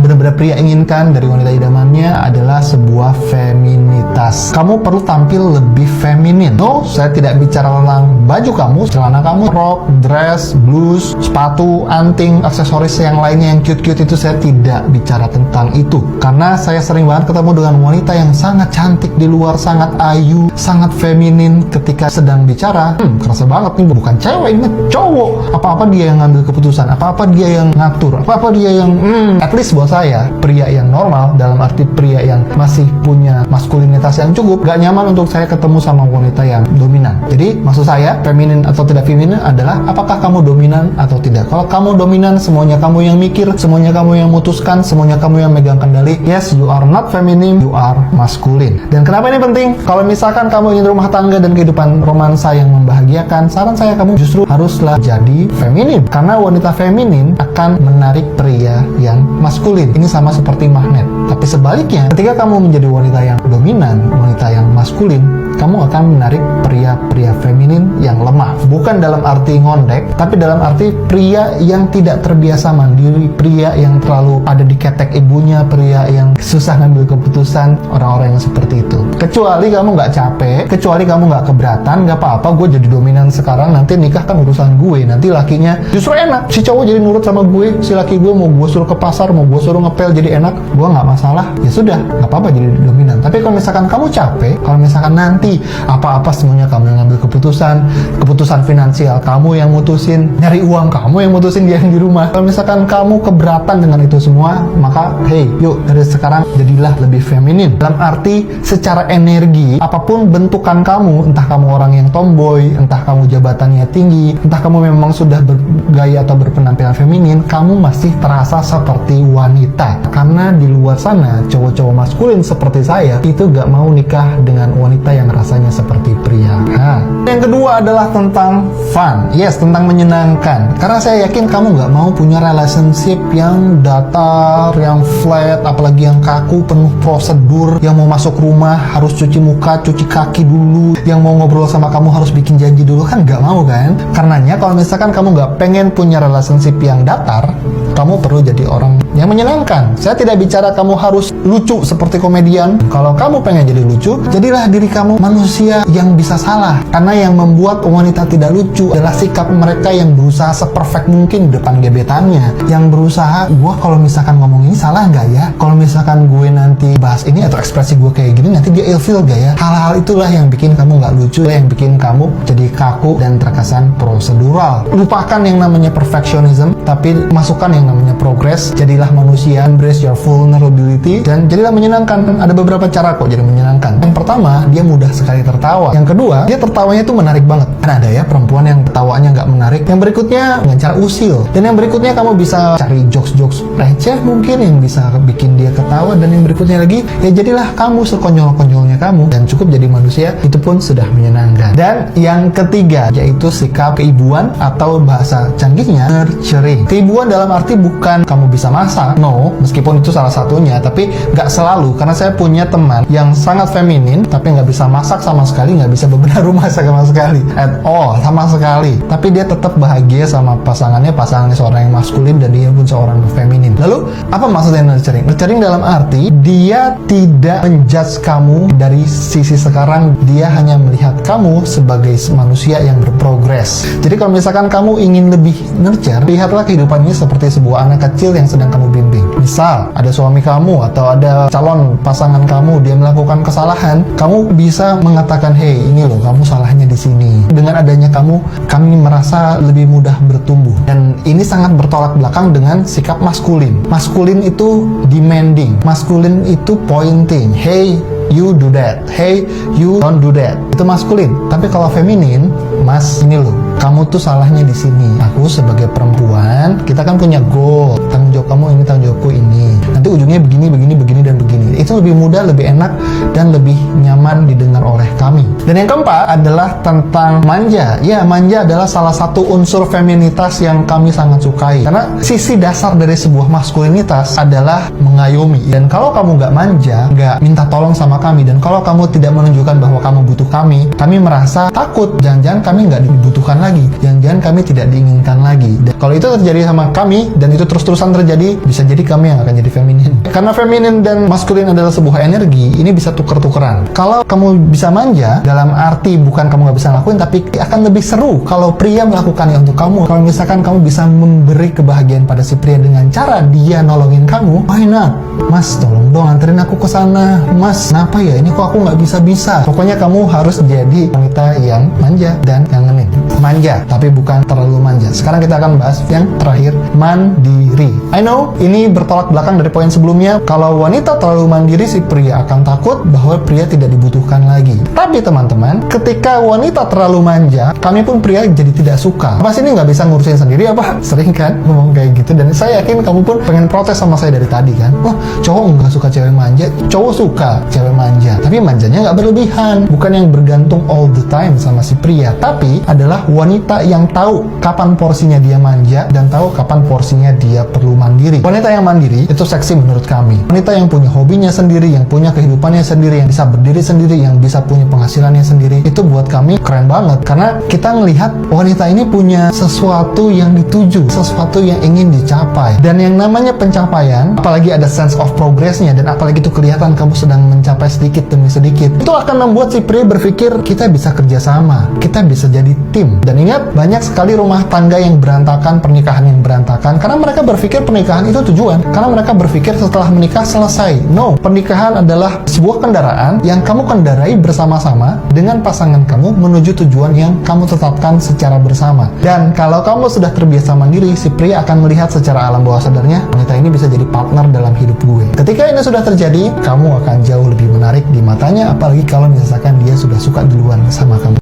benar-benar pria inginkan dari wanita idamannya adalah sebuah feminitas. Kamu perlu tampil lebih feminin. No, saya tidak bicara tentang baju kamu, celana kamu, rok, dress, blus, sepatu, anting, aksesoris yang lainnya yang cute-cute itu saya tidak bicara tentang itu. Karena saya sering banget ketemu dengan wanita yang sangat cantik di luar, sangat ayu, sangat feminin. Ketika sedang bicara, kerasa banget nih bukan cewek, ini cowok. Apa-apa dia yang ngambil keputusan, apa-apa dia yang ngatur, apa-apa dia yang at least buat saya, pria yang normal, dalam arti pria yang masih punya maskulinitas yang cukup, gak nyaman untuk saya ketemu sama wanita yang dominan. Jadi maksud saya, feminin atau tidak feminin adalah apakah kamu dominan atau tidak. Kalau kamu dominan, semuanya kamu yang mikir, semuanya kamu yang memutuskan, semuanya kamu yang megang kendali. Yes, you are not feminine, you are maskulin. Dan kenapa ini penting? Kalau misalkan kamu ingin rumah tangga dan kehidupan romansa yang membahagiakan, saran saya kamu justru haruslah jadi feminin. Karena wanita feminin akan menarik pria yang maskulin. Ini sama seperti magnet. Tapi sebaliknya, ketika kamu menjadi wanita yang dominan, wanita yang maskulin, kamu akan menarik pria-pria feminin yang lemah. Bukan dalam arti ngondek, tapi dalam arti pria yang tidak terbiasa mandiri, pria yang terlalu ada di ketek ibunya, pria yang susah ngambil keputusan, orang-orang yang seperti itu. Kecuali kamu nggak capek, kecuali kamu nggak keberatan, nggak apa-apa, gue jadi dominan sekarang, nanti nikah kan urusan gue, nanti lakinya justru enak, si cowok jadi nurut sama gue, si laki gue mau gue suruh ke pasar, mau gue suruh ngepel jadi enak, gue nggak masalah, ya sudah, nggak apa-apa jadi dominan. Tapi kalau misalkan kamu capek, kalau misalkan nanti apa-apa semuanya kamu yang ngambil keputusan finansial kamu yang mutusin, nyari uang kamu yang mutusin, dia yang di rumah. Kalau misalkan kamu keberatan dengan itu semua, maka hey, yuk dari sekarang jadilah lebih feminin. Dalam arti secara energi, apapun bentukan kamu, entah kamu orang yang tomboy, entah kamu jabatannya tinggi, entah kamu memang sudah bergaya atau berpenampilan feminin, kamu masih terasa seperti wanita. Karena di luar sana, cowok-cowok maskulin seperti saya, itu gak mau nikah dengan wanita yang rasanya seperti pria. Yang kedua adalah tentang fun. Yes, tentang menyenangkan. Karena saya yakin kamu gak mau punya relationship yang datar, yang flat, apalagi yang kaku, penuh prosedur, yang mau masuk rumah harus cuci muka, cuci kaki dulu, yang mau ngobrol sama kamu harus bikin janji dulu, kan gak mau kan? Karenanya kalau misalkan kamu gak pengen punya relationship yang datar, kamu perlu jadi orang yang menyenangkan. Saya tidak bicara kamu harus lucu seperti komedian. Kalau kamu pengen jadi lucu, jadilah diri kamu manusia yang bisa salah. Karena yang membuat wanita tidak lucu adalah sikap mereka yang berusaha seperfect mungkin di depan gebetannya. Yang berusaha, gue kalau misalkan ngomong ini salah nggak ya? Kalau misalkan gue nanti bahas ini atau ekspresi gue kayak gini, nanti dia ilfeel gak ya? Hal-hal itulah yang bikin kamu nggak lucu, yang bikin kamu jadi kaku dan terkesan prosedural. Lupakan yang namanya perfectionism, tapi masukkan yang namanya progress. Jadilah manusia, embrace your vulnerability, dan jadilah menyenangkan. Ada beberapa cara kok jadi menyenangkan. Yang pertama, dia mudah sekali tertawa. Yang kedua, dia tertawanya tuh menarik banget. Kan ada ya perempuan yang ketawanya nggak menarik. Yang berikutnya dengan cara usil. Dan yang berikutnya kamu bisa cari jokes-jokes receh mungkin yang bisa bikin dia ketawa. Dan yang berikutnya lagi, ya jadilah kamu sekonyol-konyolnya kamu dan cukup jadi manusia, itu pun sudah menyenangkan. Dan yang ketiga, yaitu sikap keibuan atau bahasa canggihnya nurturing. Keibuan dalam arti bukan kamu bisa masak, no, meskipun itu salah satunya, tapi nggak selalu. Karena saya punya teman yang sangat feminin tapi nggak bisa masak sama sekali, nggak bisa bebenah rumah sama sekali, at all, sama sekali. Tapi dia tetap bahagia sama pasangannya seorang yang maskulin dan dia pun seorang feminin. Lalu apa maksudnya nurturing? Nurturing dalam arti dia tidak menjudge kamu dari sisi sekarang, dia hanya melihat kamu sebagai manusia yang berprogres. Jadi kalau misalkan kamu ingin lebih nurture, lihatlah kehidupan ini seperti sebuah anak kecil yang sedang kamu bimbing. Misal ada suami kamu atau ada calon pasangan kamu, dia melakukan kesalahan, kamu bisa mengatakan, hey, ini loh kamu salahnya di sini. Dengan adanya kami merasa lebih mudah bertumbuh. Dan ini sangat bertolak belakang dengan sikap maskulin. Maskulin itu demanding, maskulin itu pointing, hey, you do that, hey, you don't do that. Itu maskulin. Tapi kalau feminin, mas, ini loh, kamu tuh salahnya di sini. Aku sebagai perempuan, kita kan punya goal. Tanggung jawab kamu ini, tanggung jawabku ini. Nanti ujungnya begini, dan begini. Itu lebih mudah, lebih enak, dan lebih nyaman didengar oleh kami. Dan yang keempat adalah tentang manja. Ya, manja adalah salah satu unsur feminitas yang kami sangat sukai. Karena sisi dasar dari sebuah maskulinitas adalah mengayomi. Dan kalau kamu nggak manja, nggak minta tolong sama kami, dan kalau kamu tidak menunjukkan bahwa kamu butuh kami merasa takut. Jangan-jangan kami nggak dibutuhkan lagi, jangan-jangan kami tidak diinginkan lagi. Dan kalau itu terjadi sama kami dan itu terus-terusan terjadi, bisa jadi kami yang akan jadi feminin. Karena feminin dan maskulin adalah sebuah energi, ini bisa tuker-tukeran. Kalau kamu bisa manja, dalam arti bukan kamu nggak bisa ngelakuin, tapi akan lebih seru kalau pria melakukannya untuk kamu. Kalau misalkan kamu bisa memberi kebahagiaan pada si pria dengan cara dia nolongin kamu, why not? Mas, tolong dong anterin aku ke sana. Mas, kenapa ya? Ini kok aku nggak bisa-bisa. Pokoknya kamu harus jadi wanita yang manja dan yang ngenin. Manja, tapi bukan terlalu manja. Sekarang kita akan bahas yang terakhir, mandiri. I know, ini bertolak belakang dari poin sebelumnya. Kalau wanita terlalu mandiri, si pria akan takut bahwa pria tidak dibutuhkan lagi. Tapi teman-teman, ketika wanita terlalu manja, kami pun pria jadi tidak suka. Apa sih ini nggak bisa ngurusin sendiri apa? Sering kan ngomong kayak gitu. Dan saya yakin kamu pun pengen protes sama saya dari tadi kan. Wah, cowok nggak suka cewek manja, cowok suka cewek manja. Tapi manjanya nggak berlebihan. Bukan yang bergantung all the time sama si pria. Tapi adalah wanita yang tahu kapan porsinya dia manja dan tahu kapan porsinya dia perlu mandiri. Wanita yang mandiri itu seksi menurut kami. Wanita yang punya hobinya sendiri, yang punya kehidupannya sendiri, yang bisa berdiri sendiri, yang bisa punya penghasilannya sendiri, itu buat kami keren banget. Karena kita melihat wanita ini punya sesuatu yang dituju, sesuatu yang ingin dicapai. Dan yang namanya pencapaian, apalagi ada sense of progress-nya, dan apalagi itu kelihatan kamu sedang mencapai sedikit demi sedikit, itu akan membuat si pria berpikir kita bisa kerjasama, kita bisa jadi tim. Dan ingat, banyak sekali rumah tangga yang berantakan, pernikahan yang berantakan, karena mereka berpikir pernikahan itu tujuan, karena mereka berpikir setelah menikah selesai. No, pernikahan adalah sebuah kendaraan yang kamu kendarai bersama-sama dengan pasangan kamu menuju tujuan yang kamu tetapkan secara bersama. Dan kalau kamu sudah terbiasa mandiri, si pria akan melihat secara alam bawah sadarnya, wanita ini bisa jadi partner dalam hidup gue. Ketika ini sudah terjadi, kamu akan jauh lebih menarik di matanya, apalagi kalau misalkan dia sudah suka duluan sama kamu.